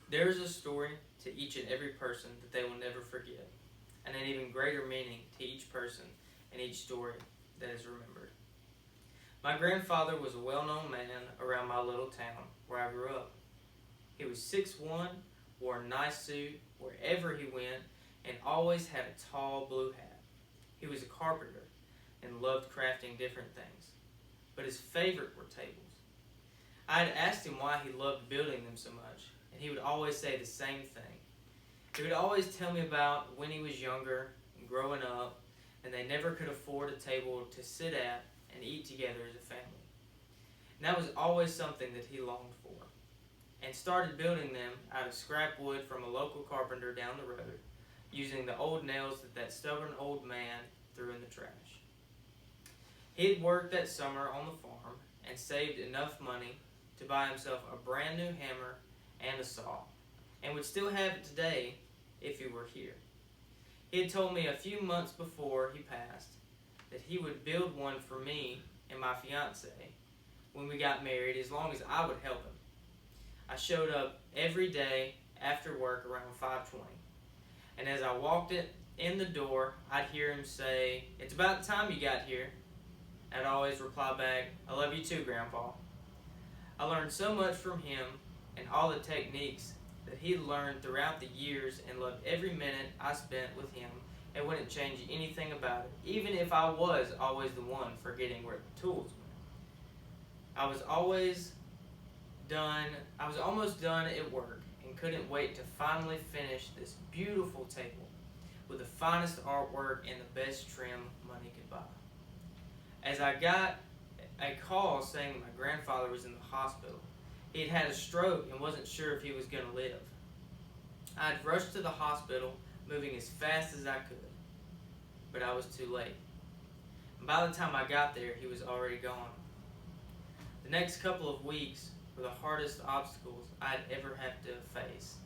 There is a story to each and every person that they will never forget, and an even greater meaning to each person and each story that is remembered. My grandfather was a well known man around my little town where I grew up. He was 6'1", wore a nice suit wherever he went, and always had a tall blue hat. He was a carpenter and loved crafting different things, but his favorite were tables. I had asked him why he loved building them so much, and he would always say the same thing. He would always tell me about when he was younger and growing up, and they never could afford a table to sit at and eat together as a family. And that was always something that he longed for, and started building them out of scrap wood from a local carpenter down the road, using the old nails that stubborn old man threw in the trash. He had worked that summer on the farm and saved enough money to buy himself a brand new hammer and a saw, and would still have it today if he were here. He had told me a few months before he passed that he would build one for me and my fiance when we got married as long as I would help him. I showed up every day after work around 5:20, and as I walked it in the door, I'd hear him say, "It's about the time you got here." I'd always reply back, "I love you too, Grandpa." I learned so much from him and all the techniques that he learned throughout the years, and loved every minute I spent with him and wouldn't change anything about it, even if I was always the one forgetting where the tools went. I was always I was almost done at work and couldn't wait to finally finish this beautiful table with the finest artwork and the best trim money could buy. As I got a call saying that my grandfather was in the hospital. He had had a stroke and wasn't sure if he was going to live. I had rushed to the hospital, moving as fast as I could, but I was too late. And by the time I got there, he was already gone. The next couple of weeks were the hardest obstacles I'd ever had to face.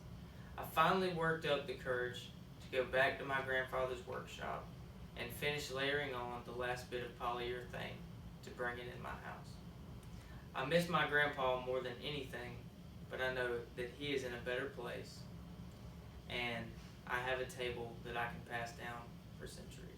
I finally worked up the courage to go back to my grandfather's workshop and finish layering on the last bit of polyurethane to bring it in my house. I miss my grandpa more than anything, but I know that he is in a better place, and I have a table that I can pass down for centuries.